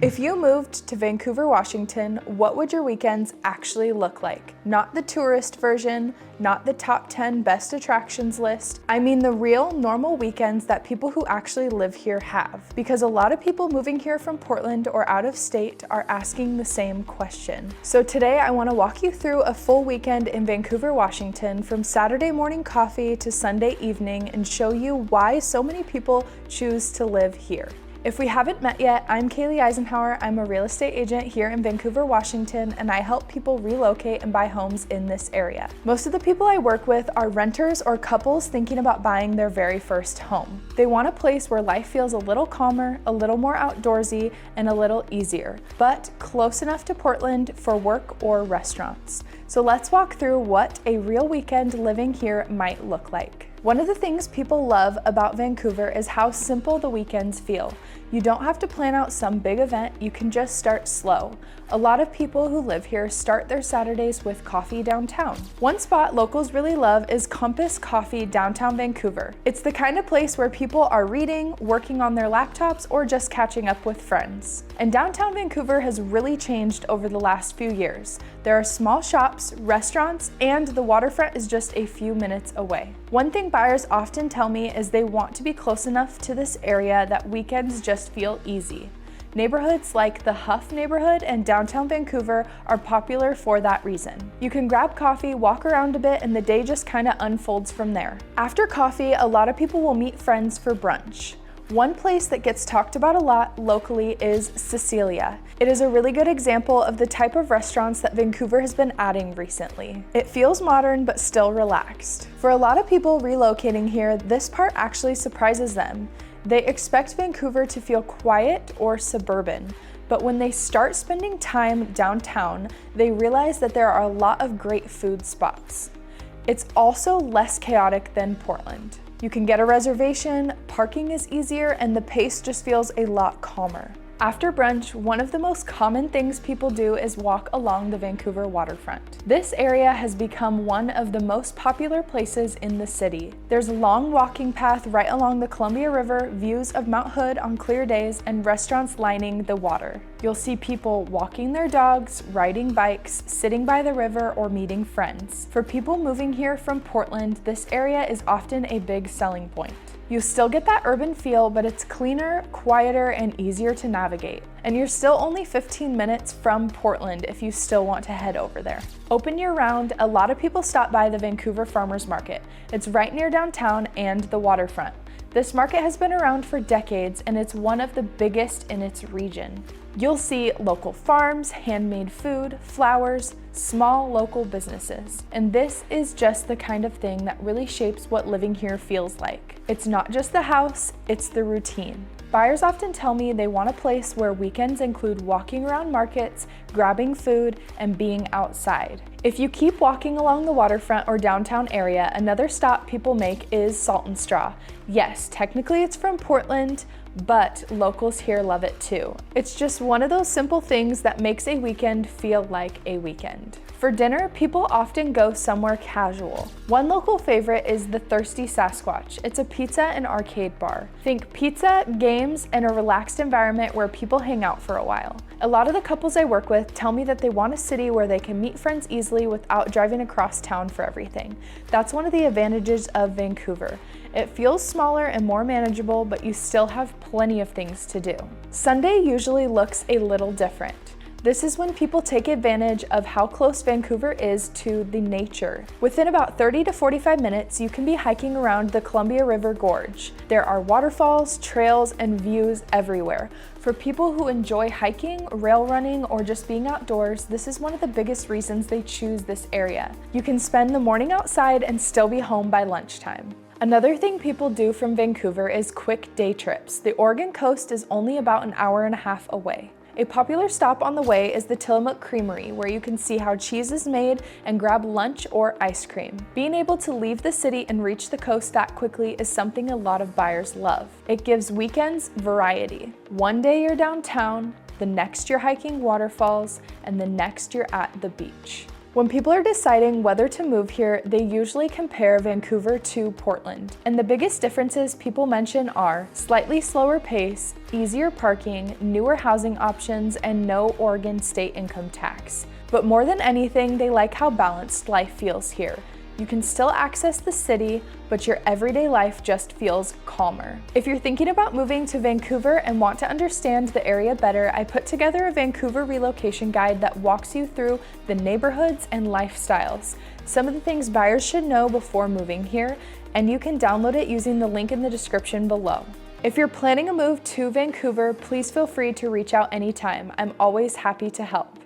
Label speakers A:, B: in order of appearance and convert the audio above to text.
A: If you moved to Vancouver, Washington, what would your weekends actually look like? Not the tourist version, not the top 10 best attractions list. I mean the real, normal weekends that people who actually live here have. Because a lot of people moving here from Portland or out of state are asking the same question. So today I want to walk you through a full weekend in Vancouver, Washington, from Saturday morning coffee to Sunday evening, and show you why so many people choose to live here. If we haven't met yet, I'm Kaylee Eisenhower. I'm a real estate agent here in Vancouver, Washington, and I help people relocate and buy homes in this area. Most of the people I work with are renters or couples thinking about buying their very first home. They want a place where life feels a little calmer, a little more outdoorsy, and a little easier, but close enough to Portland for work or restaurants. So let's walk through what a real weekend living here might look like. One of the things people love about Vancouver is how simple the weekends feel. You don't have to plan out some big event, you can just start slow. A lot of people who live here start their Saturdays with coffee downtown. One spot locals really love is Compass Coffee downtown Vancouver. It's the kind of place where people are reading, working on their laptops, or just catching up with friends. And downtown Vancouver has really changed over the last few years. There are small shops, restaurants, and the waterfront is just a few minutes away. One thing buyers often tell me is they want to be close enough to this area that weekends just feel easy. Neighborhoods like the Huff neighborhood and downtown Vancouver are popular for that reason. You can grab coffee, walk around a bit, and the day just kind of unfolds from there. After coffee, a lot of people will meet friends for brunch. One place that gets talked about a lot locally is Cecilia. It is a really good example of the type of restaurants that Vancouver has been adding recently. It feels modern but still relaxed. For a lot of people relocating here, this part actually surprises them. They expect Vancouver to feel quiet or suburban, but when they start spending time downtown, they realize that there are a lot of great food spots. It's also less chaotic than Portland. You can get a reservation, parking is easier, and the pace just feels a lot calmer. After brunch, one of the most common things people do is walk along the Vancouver waterfront. This area has become one of the most popular places in the city. There's a long walking path right along the Columbia River, views of Mount Hood on clear days, and restaurants lining the water. You'll see people walking their dogs, riding bikes, sitting by the river, or meeting friends. For people moving here from Portland, this area is often a big selling point. You still get that urban feel, but it's cleaner, quieter, and easier to navigate. And you're still only 15 minutes from Portland if you still want to head over there. Open year-round, a lot of people stop by the Vancouver Farmers Market. It's right near downtown and the waterfront. This market has been around for decades, and it's one of the biggest in its region. You'll see local farms, handmade food, flowers, small local businesses. And this is just the kind of thing that really shapes what living here feels like. It's not just the house, it's the routine. Buyers often tell me they want a place where weekends include walking around markets, grabbing food, and being outside. If you keep walking along the waterfront or downtown area, another stop people make is Salt and Straw. Yes, technically it's from Portland, but locals here love it too. It's just one of those simple things that makes a weekend feel like a weekend. For dinner, people often go somewhere casual. One local favorite is the Thirsty Sasquatch. It's a pizza and arcade bar. Think pizza, games, and a relaxed environment where people hang out for a while. A lot of the couples I work with tell me that they want a city where they can meet friends easily without driving across town for everything. That's one of the advantages of Vancouver. It feels smaller and more manageable, but you still have plenty of things to do. Sunday usually looks a little different. This is when people take advantage of how close Vancouver is to the nature. Within about 30 to 45 minutes, you can be hiking around the Columbia River Gorge. There are waterfalls, trails, and views everywhere. For people who enjoy hiking, rail running, or just being outdoors, this is one of the biggest reasons they choose this area. You can spend the morning outside and still be home by lunchtime. Another thing people do from Vancouver is quick day trips. The Oregon coast is only about an hour and a half away. A popular stop on the way is the Tillamook Creamery, where you can see how cheese is made and grab lunch or ice cream. Being able to leave the city and reach the coast that quickly is something a lot of buyers love. It gives weekends variety. One day you're downtown, the next you're hiking waterfalls, and the next you're at the beach. When people are deciding whether to move here, they usually compare Vancouver to Portland. And the biggest differences people mention are slightly slower pace, easier parking, newer housing options, and no Oregon state income tax. But more than anything, they like how balanced life feels here. You can still access the city, but your everyday life just feels calmer. If you're thinking about moving to Vancouver and want to understand the area better, I put together a Vancouver relocation guide that walks you through the neighborhoods and lifestyles, some of the things buyers should know before moving here, and you can download it using the link in the description below. If you're planning a move to Vancouver, please feel free to reach out anytime. I'm always happy to help.